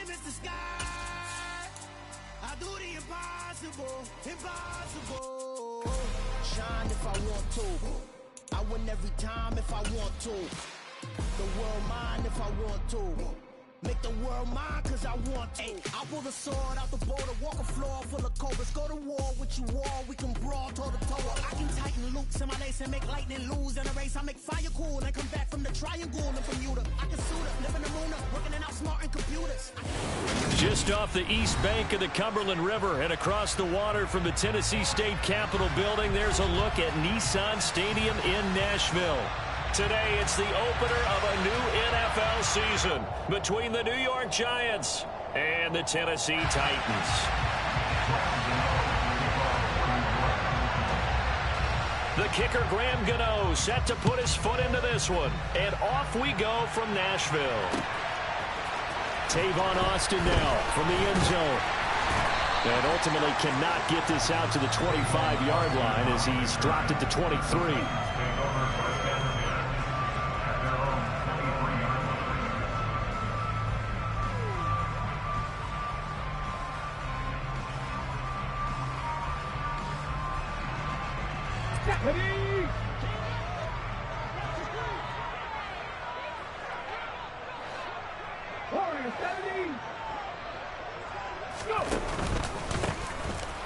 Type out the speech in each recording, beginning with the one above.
limits the sky. I do the impossible, impossible. Shine if I want to. I win every time if I want to. The world mine if I want to. Make the world mine cause I want to. I pull the sword out the border, walk a floor full of cobras. Go to war with you all, we can brawl toe to toe. I can tighten loops in my lace and make lightning lose in a race. I make fire cool and come back from the triangle in Bermuda. I can suit up, live in the moon, working and outsmarting computers. Just off the east bank of the Cumberland River and across the water from the Tennessee State Capitol building, there's a look at Nissan Stadium in Nashville. Today, it's the opener of a new NFL season between the New York Giants and the Tennessee Titans. The kicker, Graham Gano, set to put his foot into this one. And off we go from Nashville. Tavon Austin now from the end zone. And ultimately cannot get this out to the 25-yard line as he's dropped it to 23.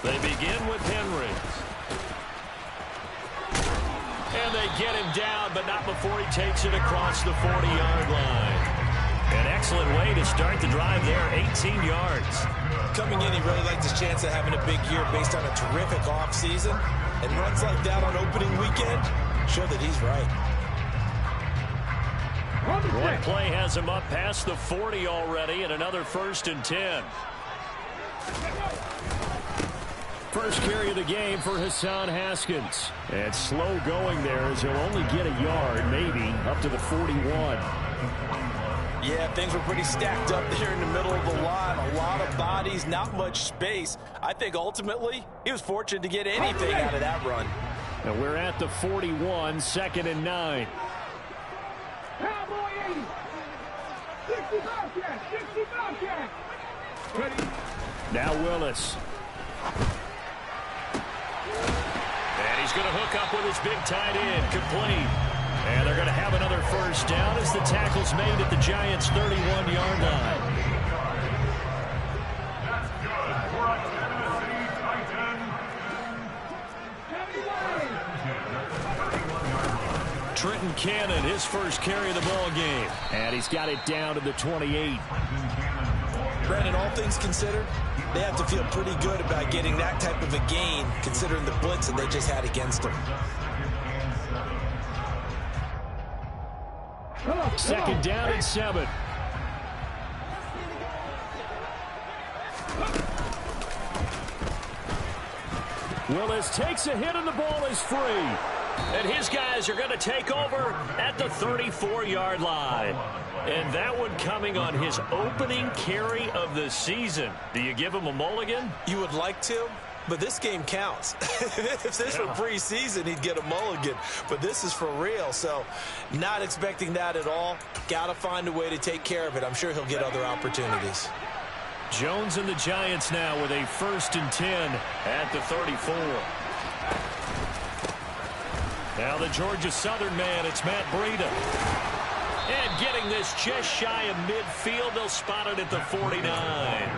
They begin with Henry. And they get him down, but not before he takes it across the 40-yard line. An excellent way to start the drive there, 18 yards. Coming in, he really liked his chance of having a big year based on a terrific offseason. And runs like that on opening weekend show that he's right. One play has him up past the 40 already, and another 1st and 10. First carry of the game for Hassan Haskins. And slow going there as he'll only get a yard, maybe, up to the 41. Yeah, things were pretty stacked up there in the middle of the line. A lot of bodies, not much space. I think ultimately he was fortunate to get anything out of that run. And we're at the 41, 2nd and 9. Cowboy 80. 65 catch, 65 catch. Ready? Now Willis. And he's going to hook up with his big tight end, complete. And they're going to have another first down as the tackle's made at the Giants' 31-yard line. Trenton Cannon, his first carry of the ball game. And he's got it down to the 28. Brandon, all things considered, they have to feel pretty good about getting that type of a gain, considering the blitz that they just had against them. Second down and 7. Willis takes a hit and the ball is free. And his guys are going to take over at the 34-yard line. And that one coming on his opening carry of the season. Do you give him a mulligan? You would like to, but this game counts. If this were preseason, he'd get a mulligan. But this is for real, so not expecting that at all. Got to find a way to take care of it. I'm sure he'll get other opportunities. Jones and the Giants now with a 1st and 10 at the 34. Now the Georgia Southern man, it's Matt Breida. And getting this just shy of midfield, they'll spot it at the 49.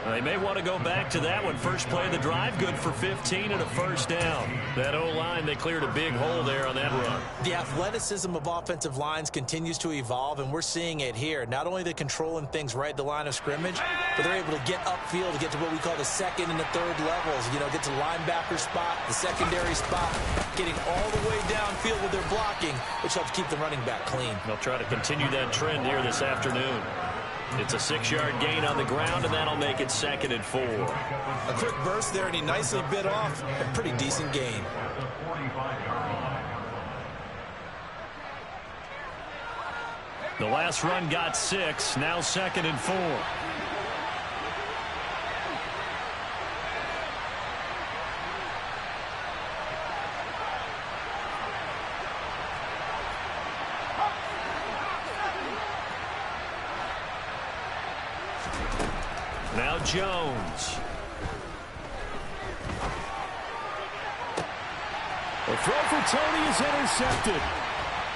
They may want to go back to that one. First play of the drive, good for 15 and a first down. That O-line, they cleared a big hole there on that run. The athleticism of offensive lines continues to evolve, and we're seeing it here. Not only are they controlling things right at the line of scrimmage, but they're able to get upfield to get to what we call the 2nd and the 3rd levels. You know, get to linebacker spot, the secondary spot, getting all the way downfield with their blocking, which helps keep the running back clean. They'll try to continue that trend here this afternoon. It's a 6-yard gain on the ground, and that'll make it 2nd and 4. A quick burst there, and he nicely bit off a pretty decent gain. The last run got 6, now 2nd and 4. Now Jones. The throw for Tony is intercepted.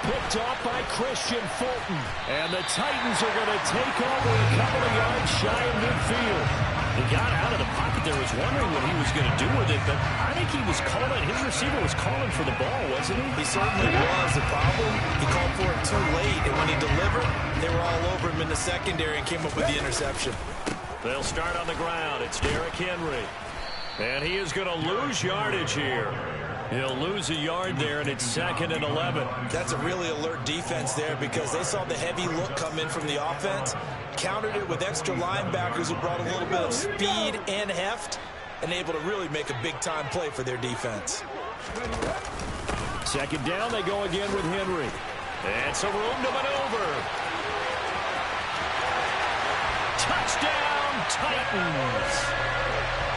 Picked off by Christian Fulton. And the Titans are going to take over a couple of yards shy of midfield. He got out of the pocket there, was wondering what he was going to do with it, but I think he was calling, his receiver was calling for the ball, wasn't he? He certainly was. The problem, he called for it too late, and when he delivered, they were all over him in the secondary and came up with the interception. They'll start on the ground. It's Derrick Henry. And he is going to lose yardage here. He'll lose a yard there, and it's 2nd and 11. That's a really alert defense there because they saw the heavy look come in from the offense, countered it with extra linebackers who brought a little bit of speed and heft, and able to really make a big-time play for their defense. 2nd down, they go again with Henry. And some room to maneuver. Touchdown, Titans.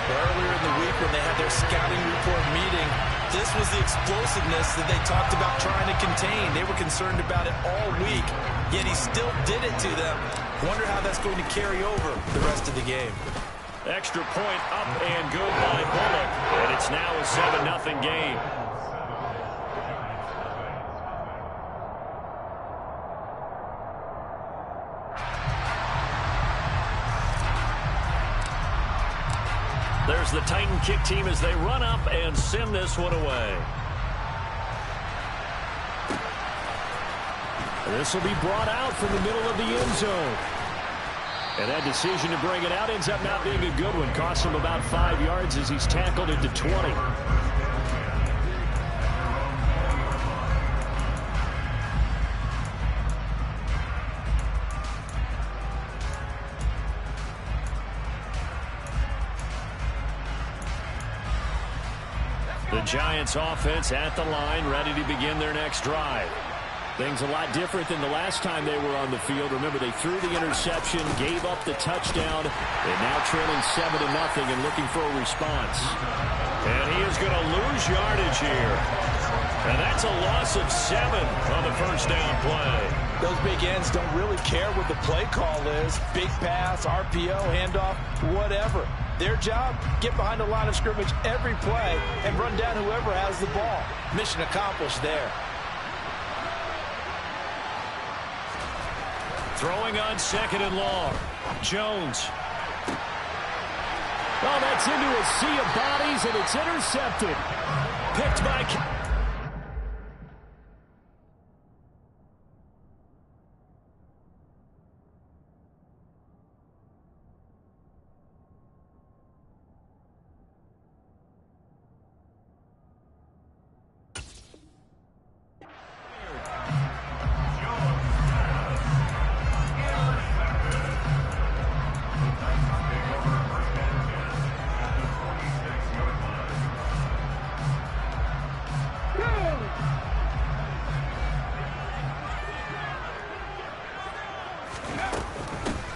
Earlier in the week when they had their scouting report meeting, this was the explosiveness that they talked about trying to contain. They were concerned about it all week, yet he still did it to them. Wonder how that's going to carry over the rest of the game. Extra point up and good by Bullock. And it's now a 7-0 game. There's the Titan kick team as they run up and send this one away. This will be brought out from the middle of the end zone. And that decision to bring it out ends up not being a good one. Costs him about 5 yards as he's tackled into 20. The Giants offense at the line, ready to begin their next drive. Things a lot different than the last time they were on the field. Remember, they threw the interception, gave up the touchdown, and now trailing 7-0 and looking for a response. And he is going to lose yardage here. And that's a loss of 7 on the first down play. Those big ends don't really care what the play call is. Big pass, RPO, handoff, whatever. Their job, get behind the line of scrimmage every play and run down whoever has the ball. Mission accomplished there. Throwing on 2nd and long. Jones. Oh, that's into a sea of bodies, and it's intercepted. Picked by...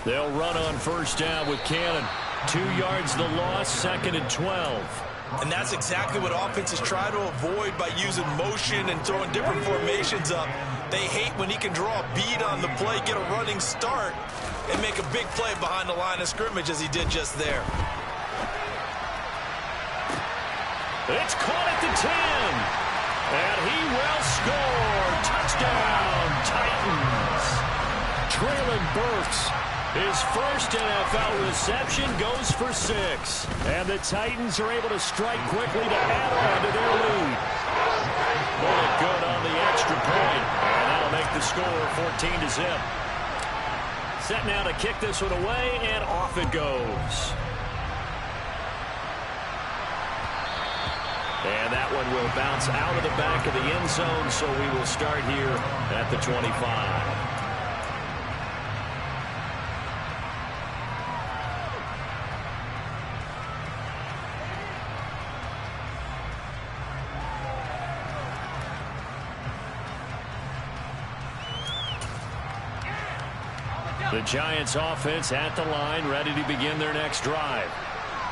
They'll run on first down with Cannon. 2 yards the loss, 2nd and 12. And that's exactly what offenses try to avoid by using motion and throwing different formations up. They hate when he can draw a bead on the play, get a running start, and make a big play behind the line of scrimmage as he did just there. It's caught at the 10. And he will score. Touchdown, Titans. Traylon Burks. His first NFL reception goes for 6. And the Titans are able to strike quickly to add on to their lead. Bullet good on the extra point. And that'll make the score 14-0. Set now to kick this one away, and off it goes. And that one will bounce out of the back of the end zone, so we will start here at the 25. The Giants offense at the line, ready to begin their next drive.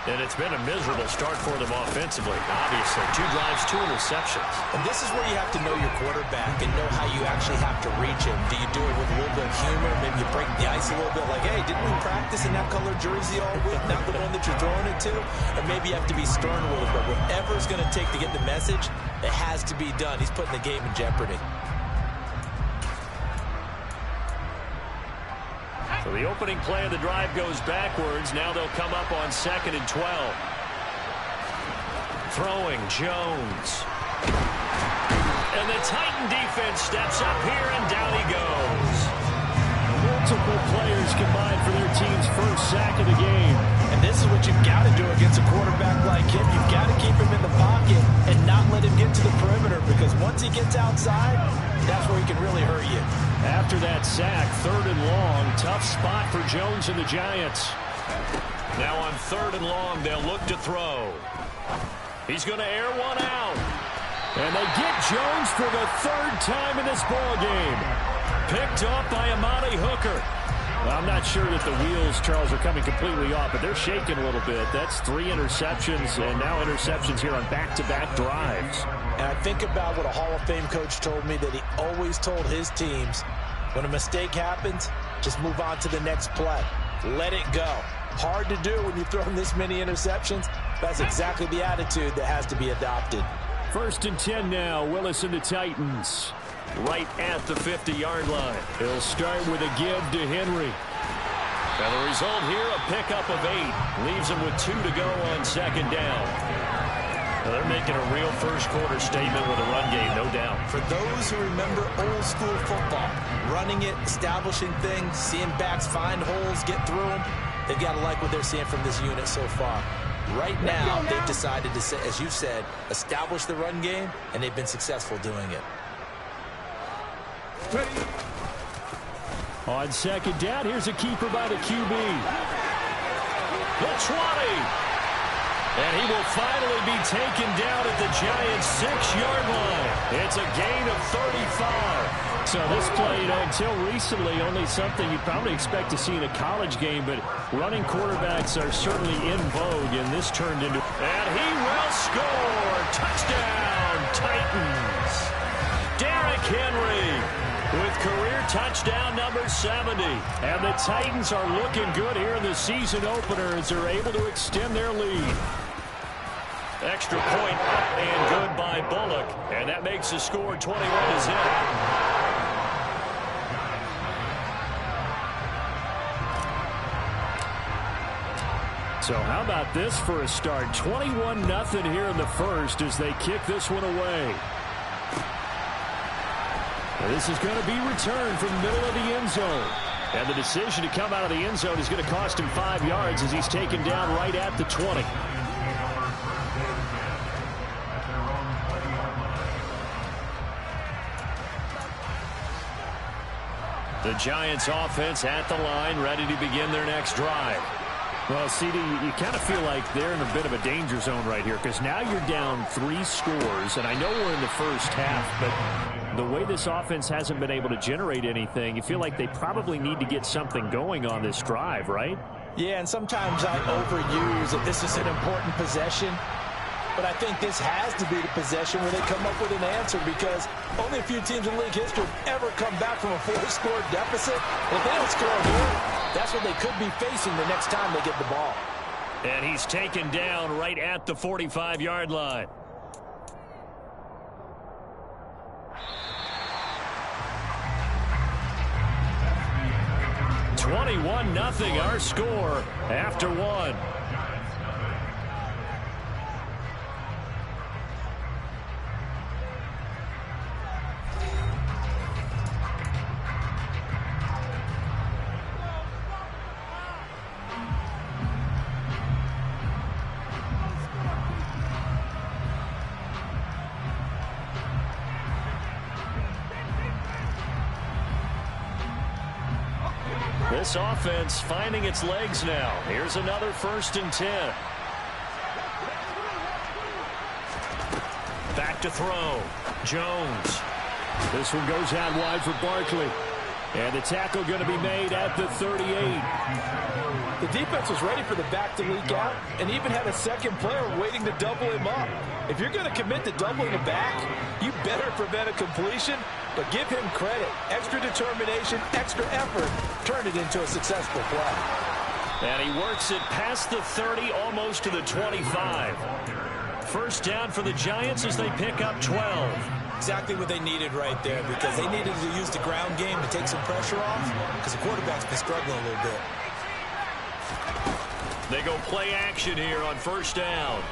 And it's been a miserable start for them offensively, obviously. 2 drives, 2 interceptions. And this is where you have to know your quarterback and know how you actually have to reach him. Do you do it with a little bit of humor? Maybe you break the ice a little bit like, hey, didn't we practice in that color jersey all week? Not the one that you're throwing it to? Or maybe you have to be stern a little bit. Whatever it's going to take to get the message, it has to be done. He's putting the game in jeopardy. So the opening play of the drive goes backwards. Now they'll come up on 2nd and 12. Throwing Jones. And the Titan defense steps up here, and down he goes. Multiple players combined for their team's first sack of the game. And this is what you've got to do against a quarterback like him. You've got to keep him in the pocket and not let him get to the perimeter, because once he gets outside, that's where he can really hurt you. After that sack, 3rd and long, tough spot for Jones and the Giants. Now on 3rd and long, they'll look to throw. He's going to air one out. And they get Jones for the 3rd time in this ball game. Picked off by Amani Hooker. Well, I'm not sure that the wheels, Charles, are coming completely off, but they're shaking a little bit. That's 3 interceptions, and now interceptions here on back-to-back drives. And I think about what a Hall of Fame coach told me, that he always told his teams, when a mistake happens, just move on to the next play. Let it go. Hard to do when you've thrown this many interceptions. That's exactly the attitude that has to be adopted. 1st and 10 now. Willis and the Titans right at the 50-yard line. He'll start with a give to Henry. And the result here, a pickup of 8. Leaves him with 2 to go on 2nd down. Now they're making a real first-quarter statement with a run game, no doubt. For those who remember old-school football, running it, establishing things, seeing backs find holes, get through them, they've got to like what they're seeing from this unit so far. Right now, they've decided to, as you said, establish the run game, and they've been successful doing it. On 2nd down, here's a keeper by the QB. The 20. And he will finally be taken down at the Giants' 6-yard line. It's a gain of 35. So this play, until recently, only something you'd probably expect to see in a college game, but running quarterbacks are certainly in vogue, and this turned into... And he will score! Touchdown, Titans! Derrick Henry with career touchdown number 70. And the Titans are looking good here in the season opener as they're able to extend their lead. Extra point up and good by Bullock. And that makes the score 21-0. So how about this for a start? 21-0 here in the first as they kick this one away. This is going to be returned from the middle of the end zone. And the decision to come out of the end zone is going to cost him 5 yards as he's taken down right at the 20. The Giants offense at the line, ready to begin their next drive. Well, CD, you kind of feel like they're in a bit of a danger zone right here because now you're down 3 scores, and I know we're in the first half, but the way this offense hasn't been able to generate anything, you feel like they probably need to get something going on this drive, right? Yeah, and sometimes I overuse that this is an important possession, but I think this has to be the possession where they come up with an answer because only a few teams in league history have ever come back from a 4-score deficit. If they don't score here, that's what they could be facing the next time they get the ball. And he's taken down right at the 45-yard line. (21-0) our score after 1. This offense finding its legs now. Here's another 1st and 10. Back to throw. Jones. This one goes out wide for Barkley. And the tackle going to be made at the 38. The defense was ready for the back to leak out and even had a second player waiting to double him up. If you're going to commit to doubling the back, you better prevent a completion, but give him credit. Extra determination, extra effort, turn it into a successful play. And he works it past the 30, almost to the 25. First down for the Giants as they pick up 12. Exactly what they needed right there, because they needed to use the ground game to take some pressure off, because the quarterback's been struggling a little bit. They go play action here on first down.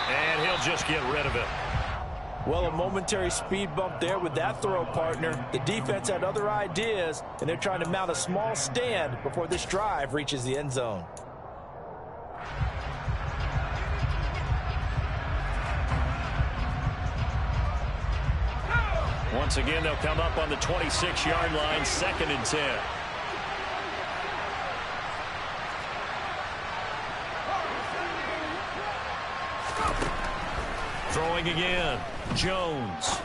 And he'll just get rid of it. Well, a momentary speed bump there with that throw, partner. The defense had other ideas, and they're trying to mount a small stand before this drive reaches the end zone. Once again, they'll come up on the 26-yard line, 2nd and 10. Throwing again, Jones.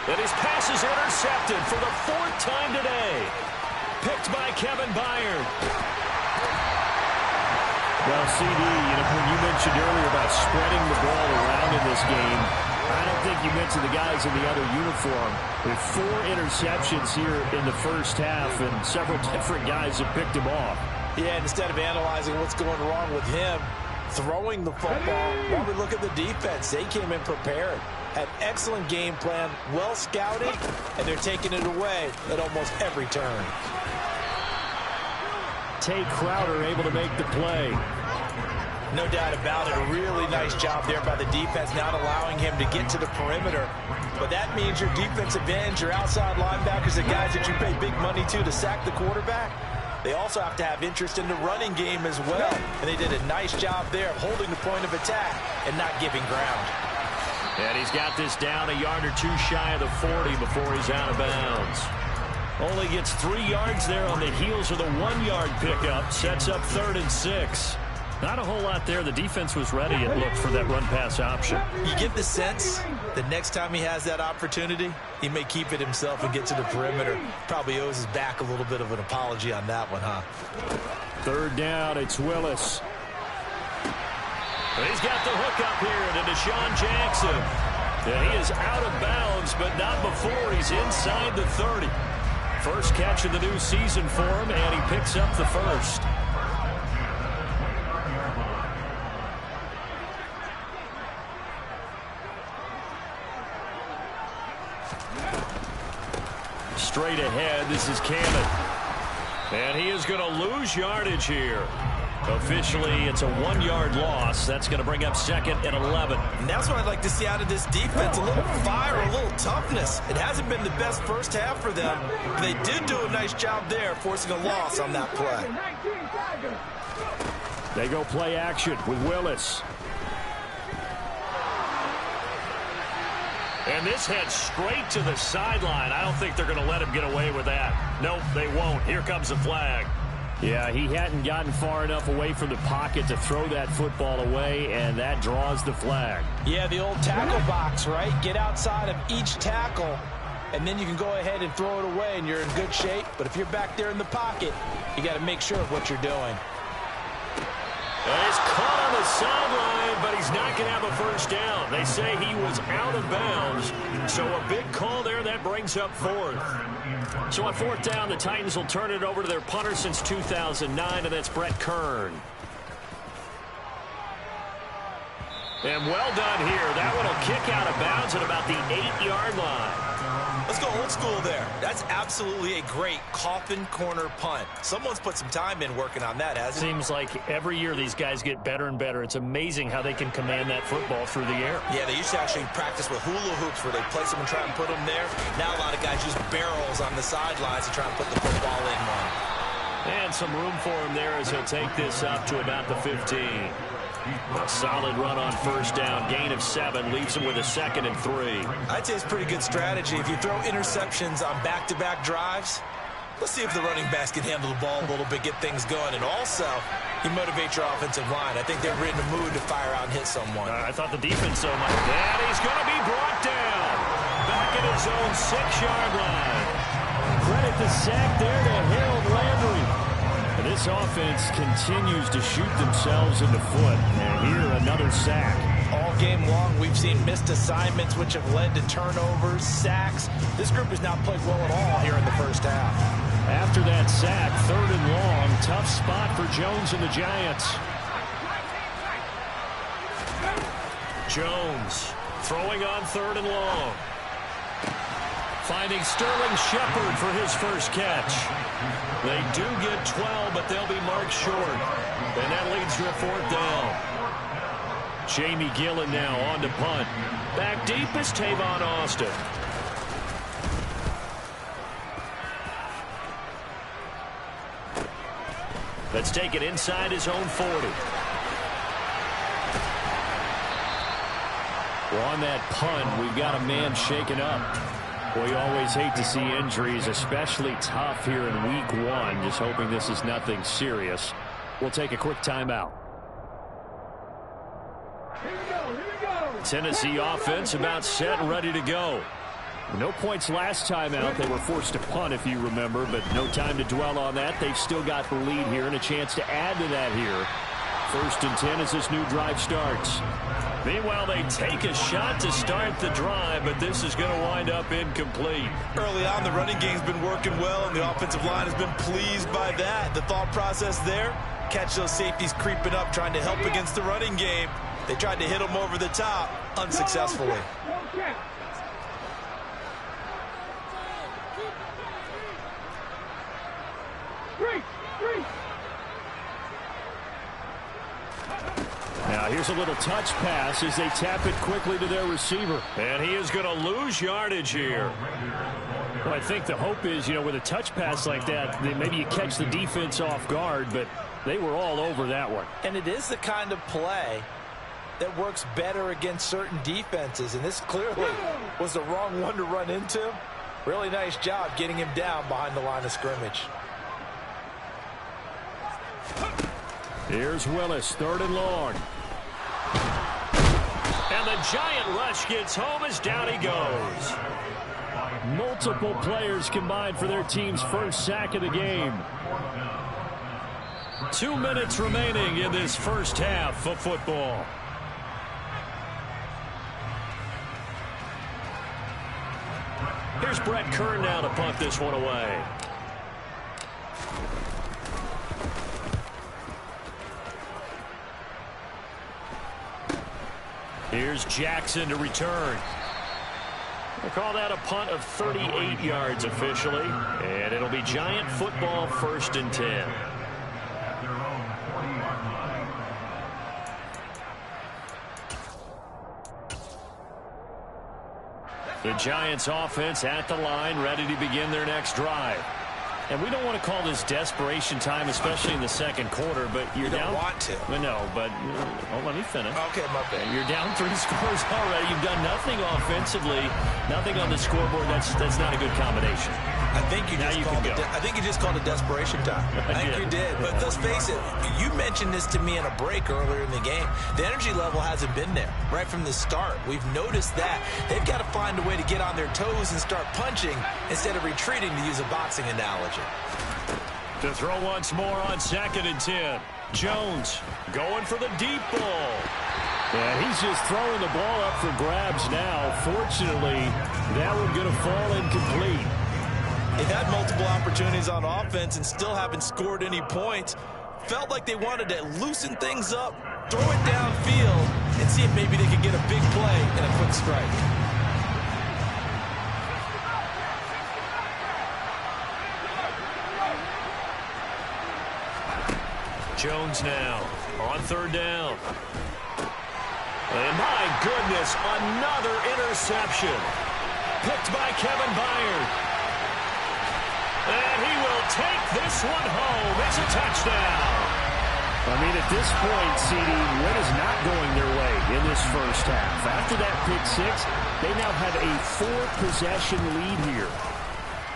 And his pass is intercepted for the 4th time today. Picked by Kevin Byard. Well, CD, when you mentioned earlier about spreading the ball around in this game, I don't think you mentioned the guys in the other uniform. With 4 interceptions here in the first half, and several different guys have picked him off. Yeah, instead of analyzing what's going wrong with him, throwing the football, while we look at the defense, they came in prepared. Had excellent game plan, well scouted, and they're taking it away at almost every turn. Tate Crowder able to make the play. No doubt about it. A really nice job there by the defense, not allowing him to get to the perimeter. But that means your defensive ends, your outside linebackers, the guys that you pay big money to sack the quarterback, they also have to have interest in the running game as well. And they did a nice job there of holding the point of attack and not giving ground. And he's got this down a yard or two shy of the 40 before he's out of bounds. Only gets 3 yards there on the heels of the 1-yard pickup. Sets up 3rd and 6. Not a whole lot there. The defense was ready, it looked, for that run-pass option. You get the sense that next time he has that opportunity, he may keep it himself and get to the perimeter. Probably owes his back a little bit of an apology on that one, huh? 3rd down, it's Willis. He's got the hook up here to Deshaun Jackson. And he is out of bounds, but not before he's inside the 30. First catch of the new season for him, and he picks up the first. Straight ahead, this is Cannon. And he is going to lose yardage here. Officially, it's a 1-yard loss. That's going to bring up 2nd and 11. And that's what I'd like to see out of this defense. A little fire, a little toughness. It hasn't been the best first half for them, but they did do a nice job there, forcing a loss on that play. They go play action with Willis. And this heads straight to the sideline. I don't think they're going to let him get away with that. Nope, they won't. Here comes the flag. Yeah, he hadn't gotten far enough away from the pocket to throw that football away, and that draws the flag. Yeah, the old tackle box, right? Get outside of each tackle, and then you can go ahead and throw it away, and you're in good shape. But if you're back there in the pocket, you got to make sure of what you're doing. And he's caught on the sideline, but he's not going to have a first down. They say he was out of bounds, so a big call there. That brings up 4th. So on 4th down, the Titans will turn it over to their punter since 2009, and that's Brett Kern. And well done here. That one will kick out of bounds at about the 8-yard line. Let's go old school there. That's absolutely a great coffin corner punt. Someone's put some time in working on that, hasn't it? Seems like every year these guys get better and better. It's amazing how they can command that football through the air. Yeah, they used to actually practice with hula hoops where they place them and try and put them there. Now a lot of guys use barrels on the sidelines to try and put the football in one. And some room for him there as he'll take this up to about the 15. A solid run on first down. Gain of 7 leaves him with a 2nd and 3. I'd say it's pretty good strategy. If you throw interceptions on back-to-back drives, let's see if the running backs can handle the ball a little bit, get things going. And also, you motivate your offensive line. I think they're in the mood to fire out and hit someone. I thought the defense so much. And he's going to be brought down. back at his own 6-yard line. Credit the sack there to Harold Landry. And this offense continues to shoot themselves in the foot. And here, another sack. All game long, we've seen missed assignments, which have led to turnovers, sacks. This group has not played well at all here in the first half. After that sack, 3rd and long, tough spot for Jones and the Giants. Jones throwing on 3rd and long. Finding Sterling Shepard for his first catch. They do get 12, but they'll be marked short. And that leads to a 4th down. Jamie Gillen now on to punt. Back deep is Tavon Austin. Let's take it inside his own 40. Well, on that punt, we've got a man shaken up. Well, you always hate to see injuries, especially tough here in week 1. Just hoping this is nothing serious. We'll take a quick timeout. Here we go. Tennessee offense about set and ready to go. No points last time out. They were forced to punt, if you remember, but no time to dwell on that. They've still got the lead here and a chance to add to that here. 1st and 10 as this new drive starts. Meanwhile, they take a shot to start the drive, but this is going to wind up incomplete. Early on, the running game's been working well, and the offensive line has been pleased by that. The thought process there, catch those safeties creeping up, trying to help against the running game. They tried to hit them over the top, unsuccessfully. Now here's a little touch pass as they tap it quickly to their receiver. And he is going to lose yardage here. Well, I think the hope is, with a touch pass like that, maybe you catch the defense off guard, but they were all over that one. And it is the kind of play that works better against certain defenses, and this clearly was the wrong one to run into. Really nice job getting him down behind the line of scrimmage. Here's Willis, 3rd and long. And the giant rush gets home as down he goes. Multiple players combined for their team's first sack of the game. 2 minutes remaining in this first half of football. Here's Brett Kern now to punt this one away. Here's Jackson to return. We'll call that a punt of 38 yards officially. And it'll be Giant football, 1st and 10. The Giants offense at the line, ready to begin their next drive. And we don't want to call this desperation time, especially in the 2nd quarter, but you're down. You don't want to. Well, no, but let me finish. Okay, my bad. You're down 3 scores already. You've done nothing offensively, nothing on the scoreboard. That's not a good combination. I think you just called it desperation time. I think you did. But let's face it, you mentioned this to me in a break earlier in the game. The energy level hasn't been there right from the start. We've noticed that. They've got to find a way to get on their toes and start punching instead of retreating, to use a boxing analogy. To throw once more on 2nd and 10. Jones going for the deep ball. Yeah, he's just throwing the ball up for grabs now. Fortunately, that one going to fall incomplete. They've had multiple opportunities on offense and still haven't scored any points. Felt like they wanted to loosen things up, throw it downfield, and see if maybe they could get a big play and a quick strike. Jones now on 3rd down. And my goodness, another interception. Picked by Kevin Byard. And he will take this one home. It's a touchdown. I mean, at this point, CD, what is not going their way in this first half? After that pick 6, they now have a 4-possession lead here.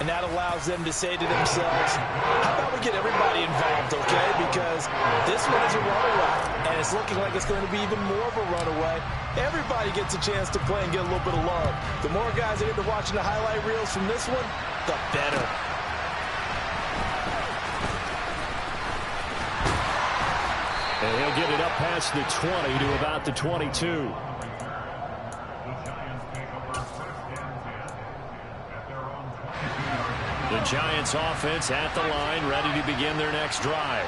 And that allows them to say to themselves, how about we get everybody involved, okay? Because this one is a runaway, and it's looking like it's going to be even more of a runaway. Everybody gets a chance to play and get a little bit of love. The more guys that get to watching the highlight reels from this one, the better. And he'll get it up past the 20 to about the 22. The Giants offense at the line, ready to begin their next drive.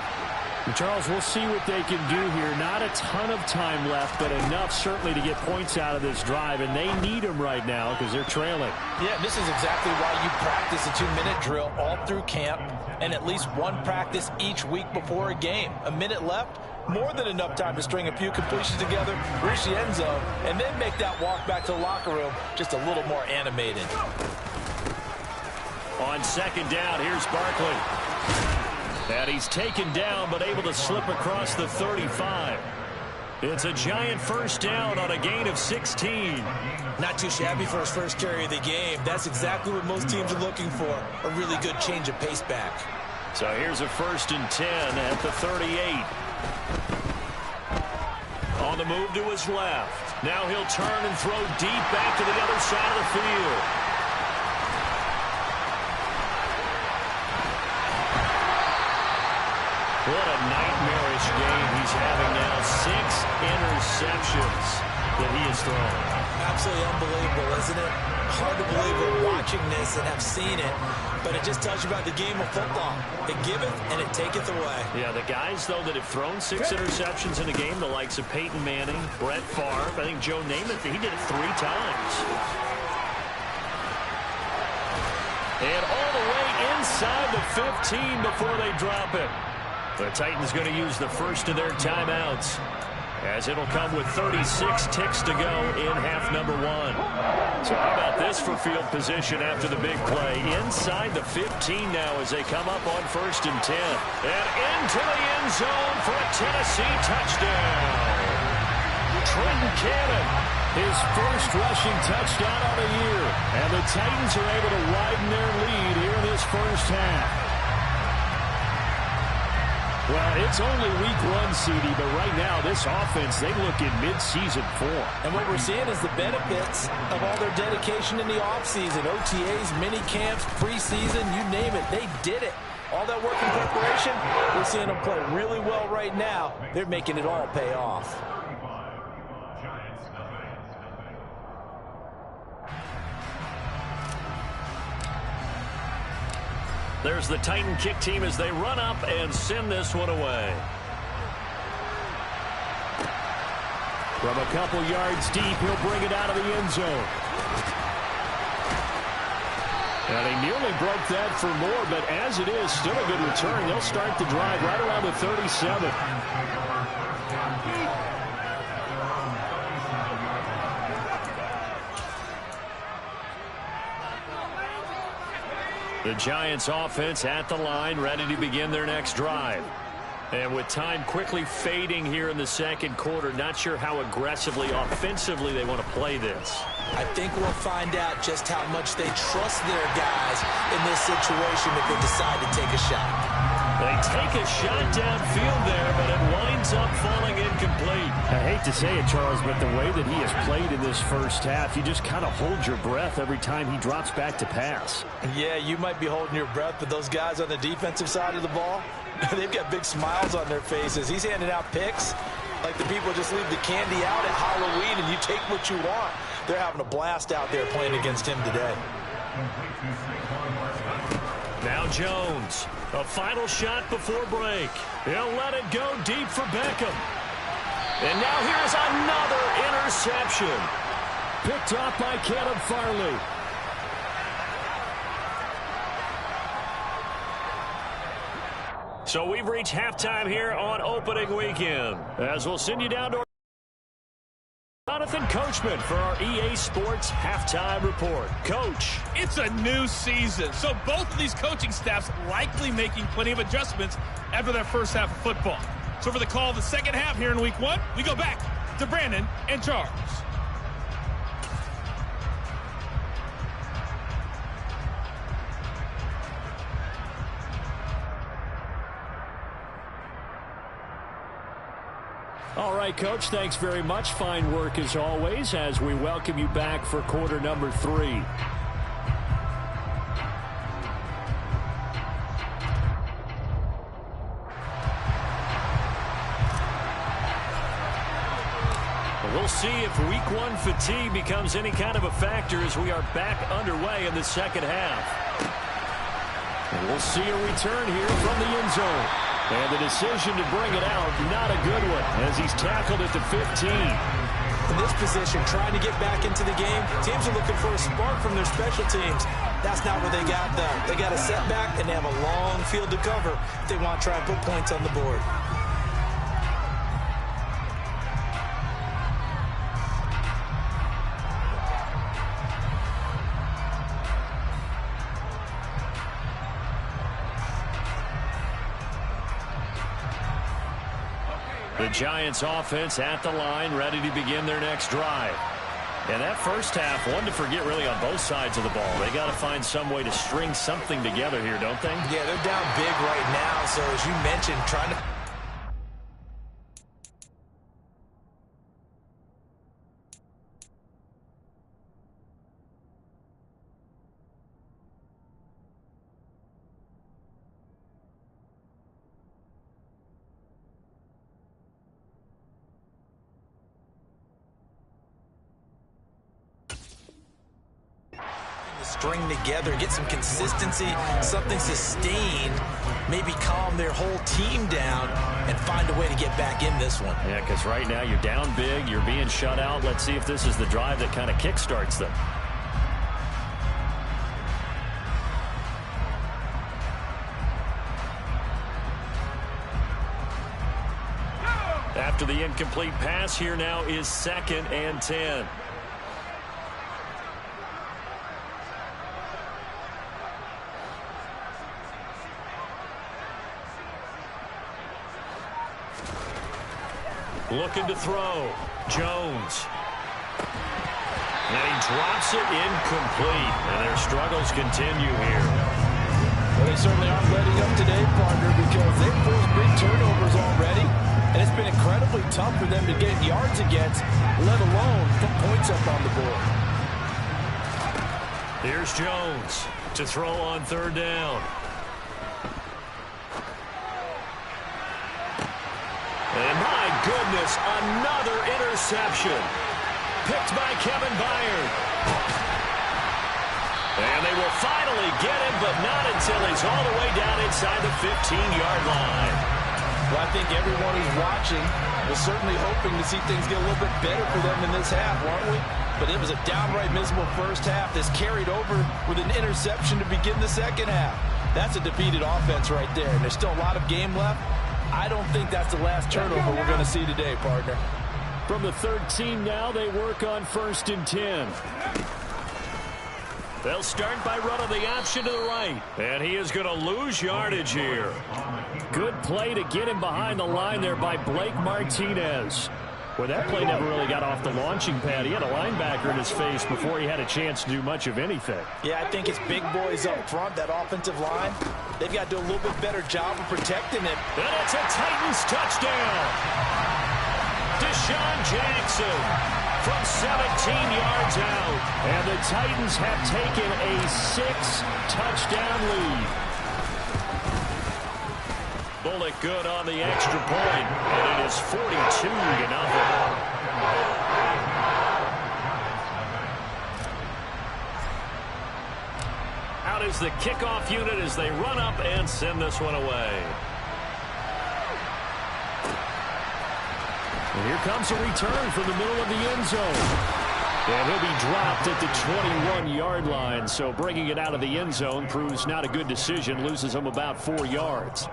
Charles, we'll see what they can do here. Not a ton of time left, but enough certainly to get points out of this drive, and they need them right now because they're trailing. Yeah, this is exactly why you practice a 2-minute drill all through camp and at least one practice each week before a game. A minute left, more than enough time to string a few completions together, reach the end zone, and then make that walk back to the locker room just a little more animated. On second down, here's Barkley. And he's taken down, but able to slip across the 35. It's a Giant first down on a gain of 16. Not too shabby for his first carry of the game. That's exactly what most teams are looking for, a really good change of pace back. So here's a 1st and 10 at the 38. On the move to his left. Now he'll turn and throw deep back to the other side of the field. What a nightmarish game he's having now. 6 interceptions that he has thrown. Absolutely unbelievable, isn't it? Hard to believe we're watching this and have seen it, but it just tells you about the game of football. It giveth and it taketh away. Yeah, the guys, though, that have thrown 6 interceptions in a game, the likes of Peyton Manning, Brett Favre, I think Joe Namath, he did it 3 times. And all the way inside the 15 before they drop it. The Titans going to use the first of their timeouts, as it'll come with 36 ticks to go in half number 1. So how about this for field position after the big play? Inside the 15 now as they come up on 1st and 10. And into the end zone for a Tennessee touchdown. Trenton Cannon, his first rushing touchdown on the year. And the Titans are able to widen their lead here in this first half. Well, it's only week 1, CD, but right now this offense, they look in mid-season form. And what we're seeing is the benefits of all their dedication in the offseason. OTAs, mini camps, preseason, you name it, they did it. All that work in preparation, we're seeing them play really well right now. They're making it all pay off. There's the Titan kick team as they run up and send this one away. From a couple yards deep, he'll bring it out of the end zone. And he nearly broke that for more, but as it is, still a good return. They'll start the drive right around the 37. The Giants offense at the line, ready to begin their next drive. And with time quickly fading here in the second quarter, not sure how aggressively, offensively they want to play this. I think we'll find out just how much they trust their guys in this situation if they decide to take a shot. They take a shot downfield there, but it winds up falling incomplete. I hate to say it, Charles, but the way that he has played in this first half, you just kind of hold your breath every time he drops back to pass. Yeah, you might be holding your breath, but those guys on the defensive side of the ball, they've got big smiles on their faces. He's handing out picks like the people just leave the candy out at Halloween and you take what you want. They're having a blast out there playing against him today. Now Jones, a final shot before break. He'll let it go deep for Beckham. And now here's another interception. Picked off by Caleb Farley. So we've reached halftime here on opening weekend, as we'll send you down to Jonathan Coachman for our EA Sports Halftime Report. Coach. It's a new season, so both of these coaching staffs likely making plenty of adjustments after their first half of football. So for the call of the second half here in week 1, we go back to Brandon and Charles. All right, Coach, thanks very much. Fine work as always as we welcome you back for quarter number 3. We'll see if week 1 fatigue becomes any kind of a factor as we are back underway in the second half. And we'll see a return here from the end zone. And the decision to bring it out, not a good one, as he's tackled at the 15. In this position, trying to get back into the game, teams are looking for a spark from their special teams. That's not what they got, though. They got a setback, and they have a long field to cover if they want to try and put points on the board. The Giants offense at the line, ready to begin their next drive. And that first half, one to forget really on both sides of the ball. They got to find some way to string something together here, don't they? Yeah, they're down big right now. So as you mentioned, trying to... string together, get some consistency, something sustained, maybe calm their whole team down and find a way to get back in this one. Yeah, because right now you're down big, you're being shut out. Let's see if this is the drive that kind of kickstarts them. After the incomplete pass, here now is 2nd and 10. Looking to throw. Jones. And he drops it incomplete. And their struggles continue here. Well, they certainly aren't letting up today, partner, because they've forced big turnovers already. And it's been incredibly tough for them to get yards against, let alone put points up on the board. Here's Jones to throw on 3rd down. And my goodness, another interception. Picked by Kevin Byard. And they will finally get him, but not until he's all the way down inside the 15-yard line. Well, I think everyone who's watching was certainly hoping to see things get a little bit better for them in this half, weren't we? But it was a downright miserable first half that's carried over with an interception to begin the second half. That's a defeated offense right there, and there's still a lot of game left. I don't think that's the last turnover we're going to see today, partner. From the 13 now, they work on 1st and 10. They'll start by running the option to the right. And he is going to lose yardage here. Good play to get him behind the line there by Blake Martinez. Well, that play never really got off the launching pad. He had a linebacker in his face before he had a chance to do much of anything. Yeah, I think it's big boys up front, that offensive line. They've got to do a little bit better job of protecting him. And it's a Titans touchdown. Deshaun Jackson from 17 yards out. And the Titans have taken a 6-touchdown lead. Bullock good on the extra point, and it is 42-0. Out is the kickoff unit as they run up and send this one away. And here comes a return from the middle of the end zone. And he'll be dropped at the 21-yard line, so bringing it out of the end zone proves not a good decision, loses him about 4 yards.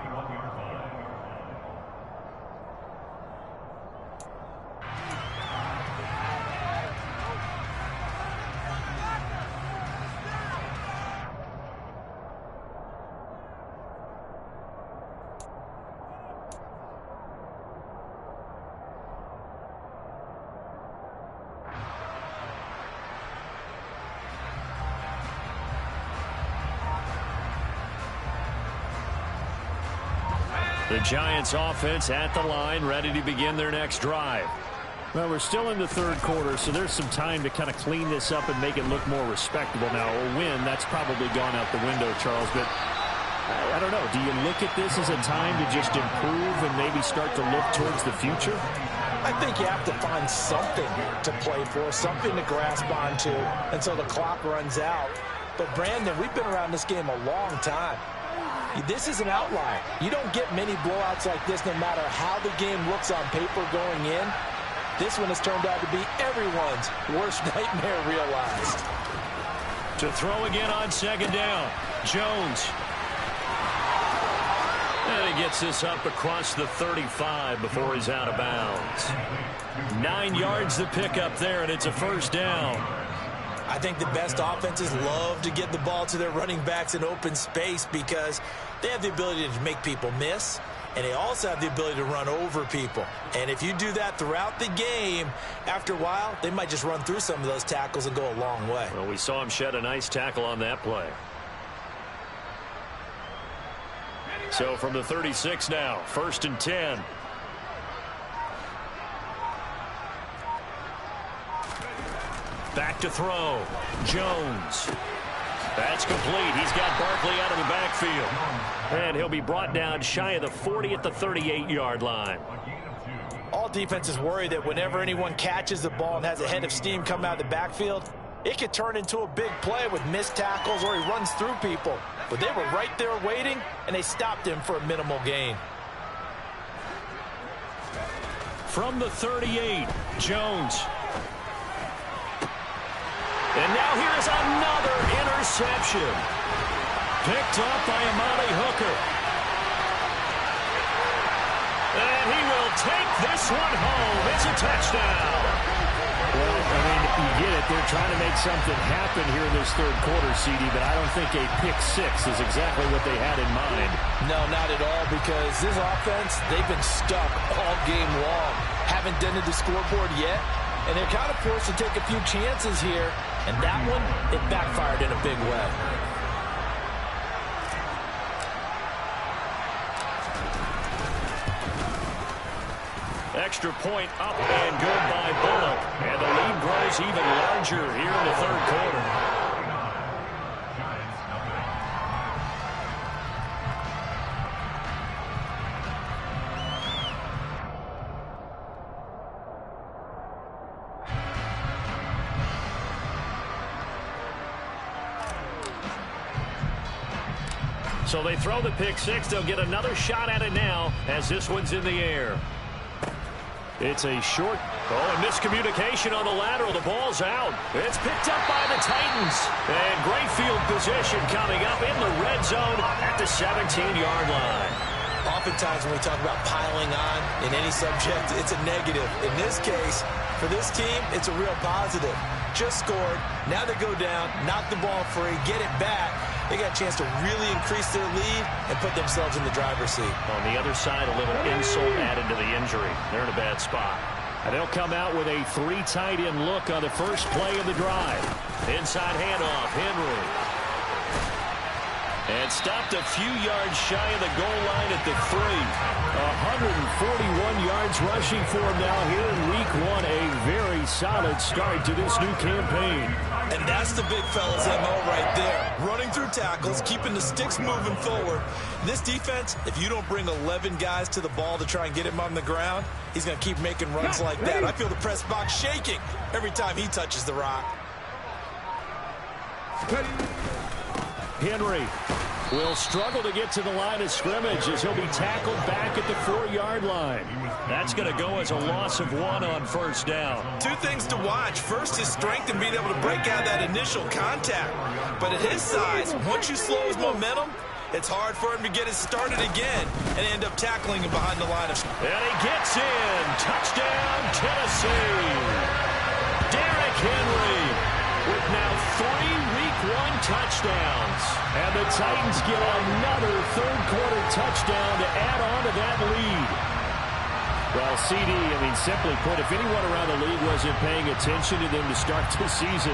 The Giants offense at the line, ready to begin their next drive. Well, we're still in the third quarter, so there's some time to kind of clean this up and make it look more respectable. Now, a win, that's probably gone out the window, Charles, but I don't know. Do you look at this as a time to just improve and maybe start to look towards the future? I think you have to find something to play for, something to grasp onto until the clock runs out. But, Brandon, we've been around this game a long time. This is an outlier. You don't get many blowouts like this no matter how the game looks on paper going in. This one has turned out to be everyone's worst nightmare realized. To throw again on second down, Jones. And he gets this up across the 35 before he's out of bounds. 9 yards to pick up there, and it's a first down. I think the best offenses love to get the ball to their running backs in open space because they have the ability to make people miss, and they also have the ability to run over people. And if you do that throughout the game, after a while, they might just run through some of those tackles and go a long way. Well, we saw him shed a nice tackle on that play. So from the 36 now, 1st and 10. Back to throw. Jones. That's complete. He's got Barkley out of the backfield. And he'll be brought down shy of the 40 at the 38-yard line. All defenses worry that whenever anyone catches the ball and has a head of steam come out of the backfield, it could turn into a big play with missed tackles or he runs through people. But they were right there waiting, and they stopped him for a minimal gain. From the 38, Jones. And now here's another interception. Picked up by Amani Hooker. And he will take this one home. It's a touchdown. Well, I mean, you get it. They're trying to make something happen here in this third quarter, CD, but I don't think a pick six is exactly what they had in mind. No, not at all, because this offense, they've been stuck all game long. Haven't dented the scoreboard yet, and they're kind of forced to take a few chances here, and that one, it backfired in a big way. Extra point up and good by Bullock. And the lead grows even larger here in the third quarter. So they throw the pick six. They'll get another shot at it now as this one's in the air. It's a short. Oh, a miscommunication on the lateral. The ball's out. It's picked up by the Titans. And great field position coming up in the red zone at the 17-yard line. Oftentimes when we talk about piling on in any subject, it's a negative. In this case, for this team, it's a real positive. Just scored. Now they go down, knock the ball free, get it back. They got a chance to really increase their lead and put themselves in the driver's seat. On the other side, a little insult added to the injury. They're in a bad spot. And they'll come out with a 3 tight end look on the first play of the drive. Inside handoff, Henry. And stopped a few yards shy of the goal line at the 3. 141 yards rushing for him now here in week 1. A very solid start to this new campaign. And that's the big fella's MO right there. Running through tackles, keeping the sticks moving forward. This defense, if you don't bring 11 guys to the ball to try and get him on the ground, he's going to keep making runs like that. I feel the press box shaking every time he touches the rock. Henry will struggle to get to the line of scrimmage as he'll be tackled back at the 4-yard line. That's going to go as a loss of 1 on first down. 2 things to watch. First, his strength and being able to break out that initial contact. But at his size, once you slow his momentum, it's hard for him to get it started again and end up tackling him behind the line of scrimmage. And he gets in. Touchdown, Tennessee. Derrick Henry with now 3 week 1 touchdowns. And the Titans get another third quarter touchdown to add on to that lead. Well, CD, I mean, simply put, if anyone around the league wasn't paying attention to them to start the season,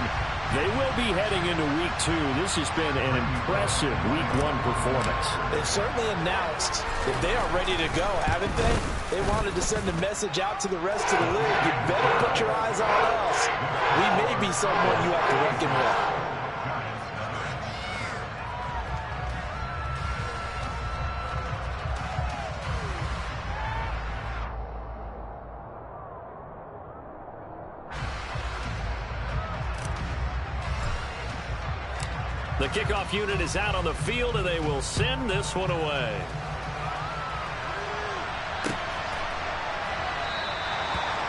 They will be heading into week 2. This has been an impressive week 1 performance. They've certainly announced that they are ready to go, haven't they? They wanted to send a message out to the rest of the league. You better put your eyes on us. We may be someone you have to reckon with. The kickoff unit is out on the field, and they will send this one away.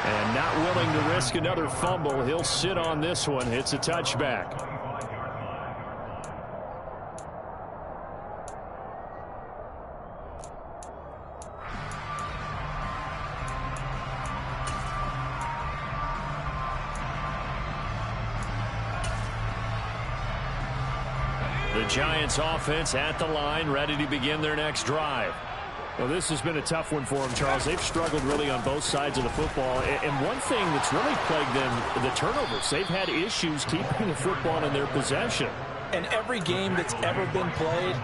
And not willing to risk another fumble, he'll sit on this one. It's a touchback. The Giants offense at the line, ready to begin their next drive. Well, this has been a tough one for them, Charles. They've struggled really on both sides of the football. And one thing that's really plagued them, the turnovers. They've had issues keeping the football in their possession. And every game that's ever been played,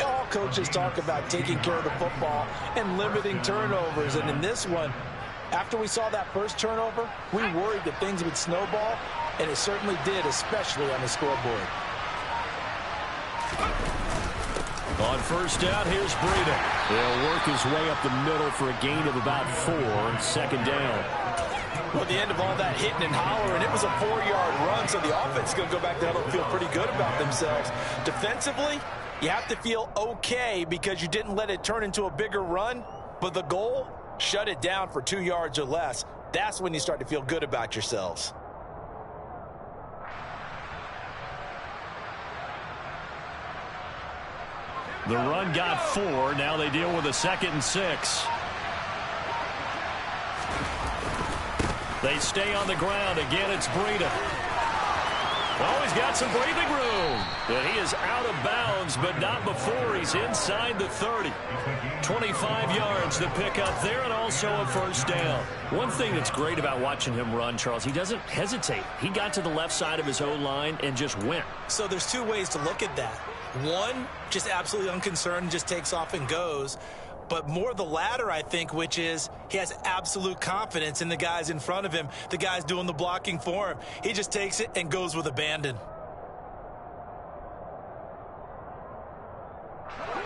all coaches talk about taking care of the football and limiting turnovers. And in this one, after we saw that first turnover, we worried that things would snowball, and it certainly did, especially on the scoreboard. On first down, here's Breida. He'll work his way up the middle for a gain of about 4 on second down. Well, at the end of all that hitting and hollering, it was a 4-yard run, so the offense is going to go back down and feel pretty good about themselves. Defensively, you have to feel okay because you didn't let it turn into a bigger run, but the goal, shut it down for 2 yards or less. That's when you start to feel good about yourselves. The run got 4. Now they deal with a 2nd and 6. They stay on the ground. Again, it's Breida. Oh, he's got some breathing room. And he is out of bounds, but not before he's inside the 30. 25 yards to pick up there, and also a first down. One thing that's great about watching him run, Charles, he doesn't hesitate. He got to the left side of his O-line and just went. So there's 2 ways to look at that. One, just absolutely unconcerned, just takes off and goes. But more the latter, I think, which is he has absolute confidence in the guys in front of him, the guys doing the blocking for him. He just takes it and goes with abandon.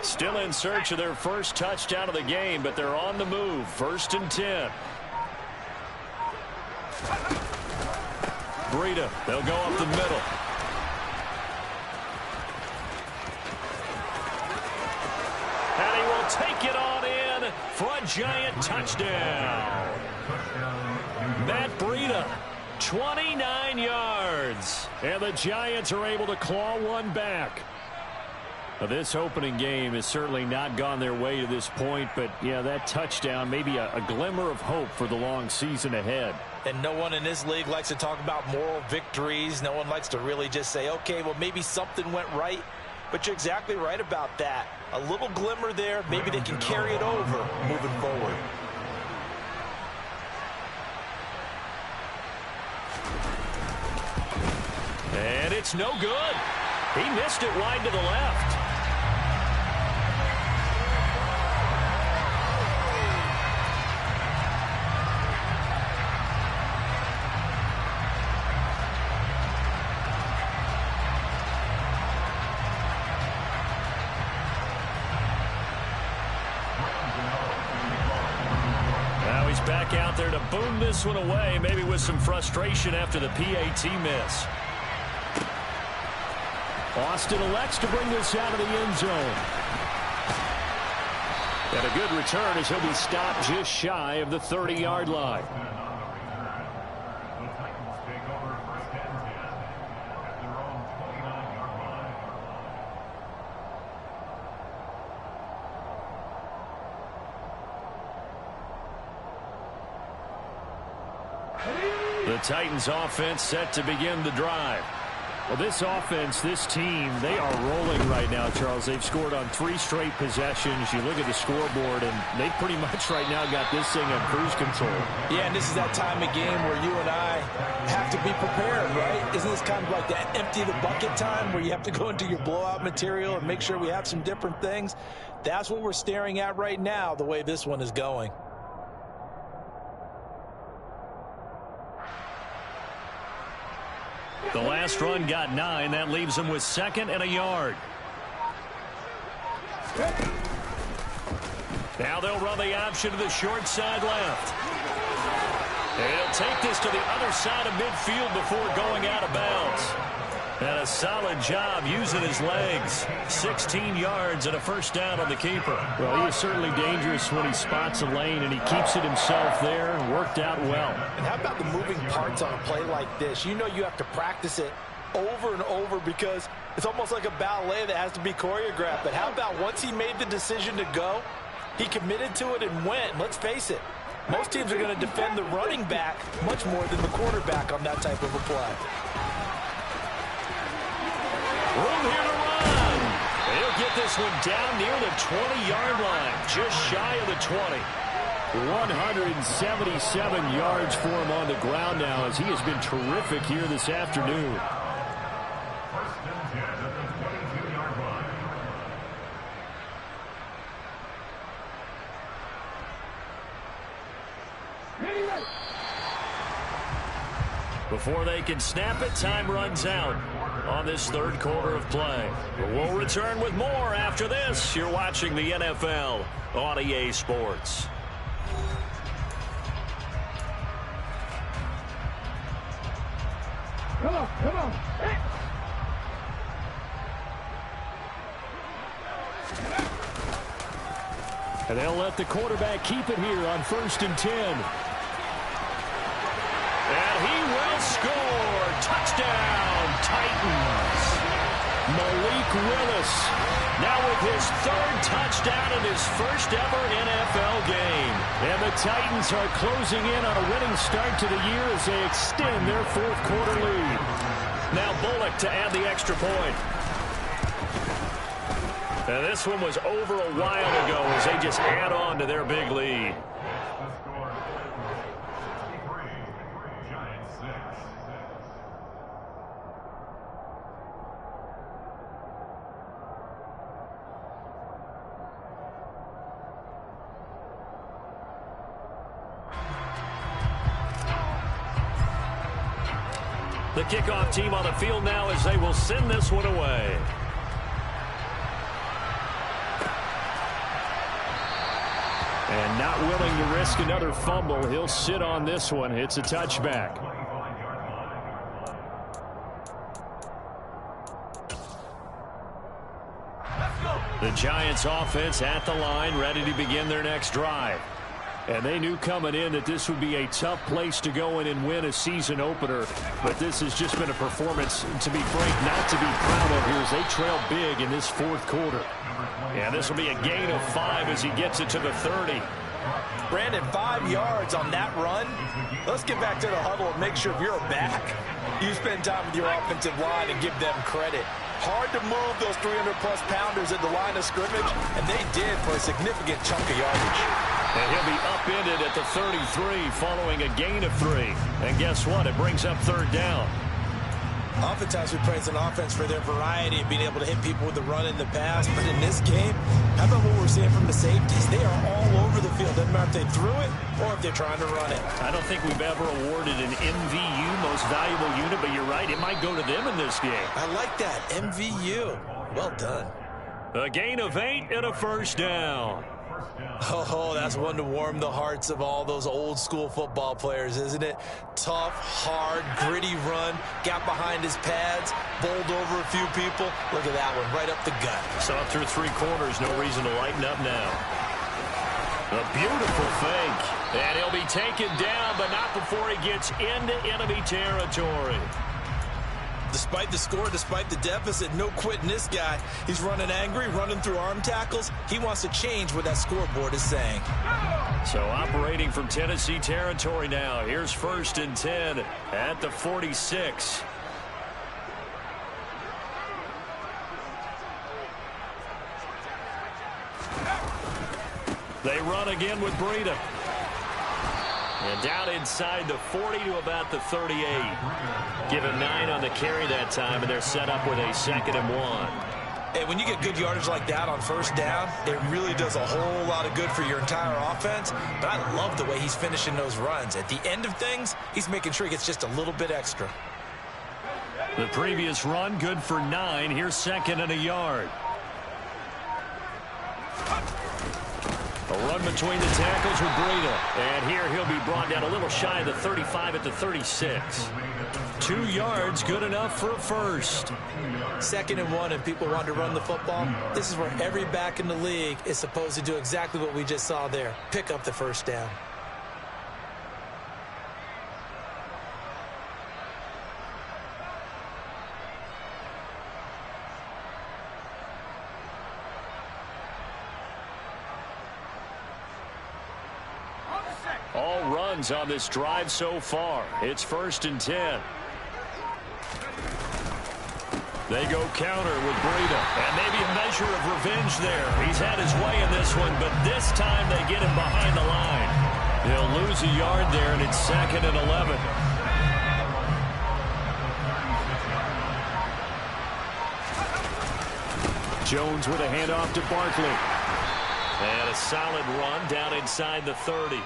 Still in search of their first touchdown of the game, but they're on the move. 1st and 10. Breida, they'll go up the middle. And he will take it on in for a Giant touchdown. Matt Breida, 29 yards. And the Giants are able to claw one back. Now, this opening game has certainly not gone their way to this point, but, yeah, that touchdown, maybe a glimmer of hope for the long season ahead. And no one in this league likes to talk about moral victories. No one likes to really just say, okay, well, maybe something went right. But you're exactly right about that. A little glimmer there. Maybe they can carry it over moving forward. And it's no good. He missed it wide to the left. Back out there to boom this one away, maybe with some frustration after the PAT miss. Austin elects to bring this out of the end zone. And a good return as he'll be stopped just shy of the 30-yard line. The Titans offense set to begin the drive. Well, this offense, this team, they are rolling right now, Charles. They've scored on 3 straight possessions. You look at the scoreboard, and they pretty much right now got this thing on cruise control. Yeah, and this is that time of game where you and I have to be prepared, right? Isn't this kind of like that empty the bucket time where you have to go into your blowout material and make sure we have some different things? That's what we're staring at right now, the way this one is going. The last run got 9. That leaves him with 2nd and a yard. Now they'll run the option to the short side left. And he'll take this to the other side of midfield before going out of bounds. And a solid job using his legs. 16 yards and a first down on the keeper. Well, he is certainly dangerous when he spots a lane, and he keeps it himself there. Worked out well. And how about the moving parts on a play like this? You know you have to practice it over and over because it's almost like a ballet that has to be choreographed. But how about once he made the decision to go, he committed to it and went. Let's face it, most teams are going to defend the running back much more than the quarterback on that type of a play. Room here to run. He'll get this one down near the 20-yard line, just shy of the 20. 177 yards for him on the ground now as he has been terrific here this afternoon. Before they can snap it, time runs out on this third quarter of play. But we'll return with more after this. You're watching the NFL on EA Sports. Come on, come on. Hey. And they'll let the quarterback keep it here on 1st and 10. And he will score. Touchdown, Titans. Malik Willis. Now with his 3rd touchdown in his first ever NFL game. And the Titans are closing in on a winning start to the year as they extend their 4th quarter lead. Now Bullock to add the extra point. And this one was over a while ago as they just add on to their big lead. The kickoff team on the field now as they will send this one away. And not willing to risk another fumble. He'll sit on this one. It's a touchback. The Giants offense at the line, ready to begin their next drive. And they knew coming in that this would be a tough place to go in and win a season opener. But this has just been a performance, to be frank, not to be proud of here as they trail big in this 4th quarter. Yeah, this will be a gain of 5 as he gets it to the 30. Brandon, 5 yards on that run. Let's get back to the huddle and make sure if you're a back, you spend time with your offensive line and give them credit. Hard to move those 300-plus pounders at the line of scrimmage, and they did for a significant chunk of yardage. And he'll be upended at the 33 following a gain of 3. And guess what? It brings up 3rd down. Oftentimes we praise an offense for their variety of being able to hit people with the run in the pass. But in this game, how about what we're seeing from the safeties? They are all over the field. Doesn't matter if they threw it or if they're trying to run it. I don't think we've ever awarded an MVU, most valuable unit, but you're right. It might go to them in this game. I like that. MVU. Well done. A gain of 8 and a first down. Oh, that's one to warm the hearts of all those old school football players, isn't it? Tough, hard, gritty run, got behind his pads, bowled over a few people. Look at that one, right up the gut. Saw through 3 quarters, no reason to lighten up now. A beautiful fake, and he'll be taken down, but not before he gets into enemy territory. Despite the score, despite the deficit, no quitting this guy. He's running angry, running through arm tackles. He wants to change what that scoreboard is saying. So operating from Tennessee territory now. Here's 1st and 10 at the 46. They run again with Breida. And down inside the 40 to about the 38. Give him 9 on the carry that time, and they're set up with a 2nd and 1. And when you get good yardage like that on first down, it really does a whole lot of good for your entire offense. But I love the way he's finishing those runs. At the end of things, he's making sure he gets just a little bit extra. The previous run, good for 9. Here's 2nd and a yard. A run between the tackles with Breida. And here he'll be brought down a little shy of the 35 at the 36. 2 yards, good enough for a first. 2nd and 1, and people want to run the football. This is where every back in the league is supposed to do exactly what we just saw there. Pick up the first down. All runs on this drive so far. It's 1st and 10. They go counter with Breida. And maybe a measure of revenge there. He's had his way in this one, but this time they get him behind the line. He'll lose a yard there, and it's 2nd and 11. Jones with a handoff to Barkley. And a solid run down inside the 30.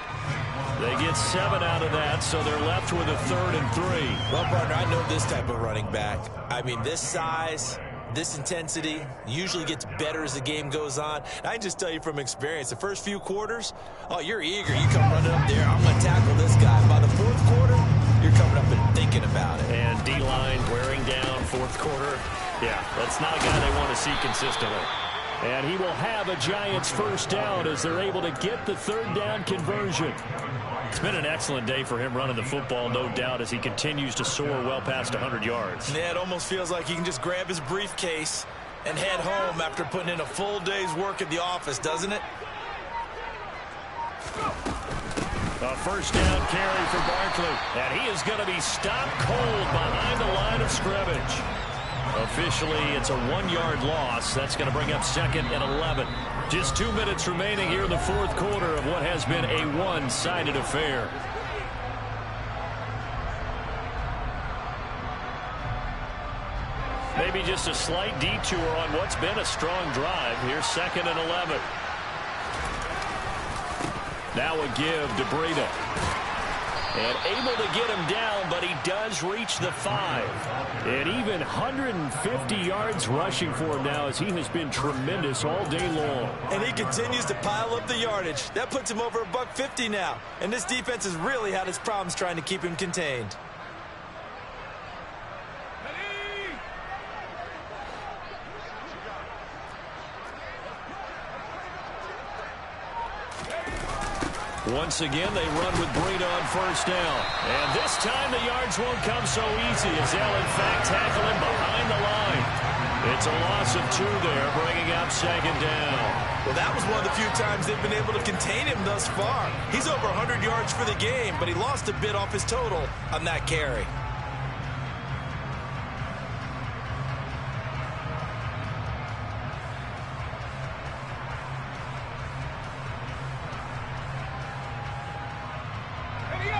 They get 7 out of that, so they're left with a 3rd and 3. Well, partner, I know this type of running back. I mean, this size, this intensity usually gets better as the game goes on. And I can just tell you from experience, the first few quarters, oh, you're eager. You come running up there, I'm going to tackle this guy. By the 4th quarter, you're coming up and thinking about it. And D-line wearing down 4th quarter. Yeah, that's not a guy they want to see consistently. And he will have a Giants first down as they're able to get the 3rd down conversion. It's been an excellent day for him running the football, no doubt, as he continues to soar well past 100 yards. Yeah, it almost feels like he can just grab his briefcase and head home after putting in a full day's work at the office, doesn't it? A first down carry for Barkley. And he is going to be stopped cold behind the line of scrimmage. Officially, it's a 1-yard loss. That's going to bring up 2nd and 11. Just 2 minutes remaining here in the 4th quarter of what has been a one-sided affair. Maybe just a slight detour on what's been a strong drive. Here's 2nd and 11. Now a give to Breida. And able to get him down, but he does reach the 5. And even 150 yards rushing for him now, as he has been tremendous all day long. And he continues to pile up the yardage. That puts him over $150 now. And this defense has really had its problems trying to keep him contained. Once again, they run with Breida on first down. And this time the yards won't come so easy as they'll, in fact, tackle him behind the line. It's a loss of 2 there, bringing up 2nd down. Well, that was one of the few times they've been able to contain him thus far. He's over 100 yards for the game, but he lost a bit off his total on that carry.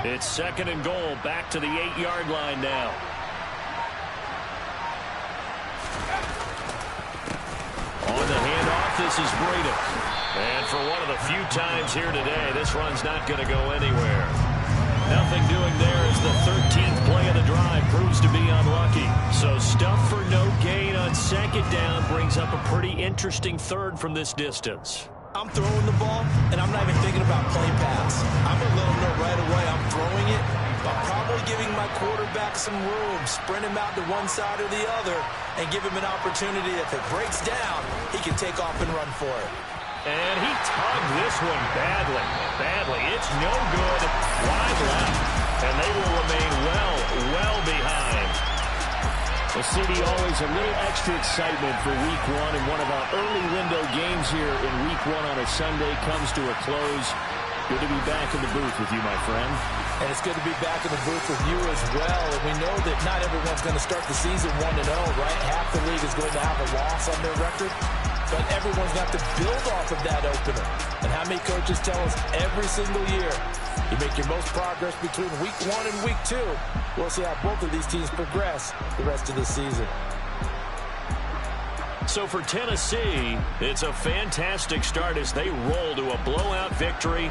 It's 2nd and goal, back to the 8-yard line now. On the handoff, this is Breida. And for one of the few times here today, this run's not going to go anywhere. Nothing doing there as the 13th play of the drive proves to be unlucky. So stuff for no gain on 2nd down brings up a pretty interesting 3rd from this distance. I'm throwing the ball, and I'm not even thinking about play pass. I'm going to let him know right away I'm throwing it. I'm probably giving my quarterback some room, sprint him out to one side or the other, and give him an opportunity. If it breaks down, he can take off and run for it. And he tugged this one badly. It's no good. Wide left. And they will remain well behind. The city always a little extra excitement for Week 1, and one of our early window games here in Week 1 on a Sunday comes to a close. Good to be back in the booth with you, my friend. And it's good to be back in the booth with you as well. And we know that not everyone's going to start the season 1-0, right? Half the league is going to have a loss on their record. but everyone's got to build off of that opener. And how many coaches tell us every single year, you make your most progress between week 1 and week 2. We'll see how both of these teams progress the rest of the season. So for Tennessee, it's a fantastic start as they roll to a blowout victory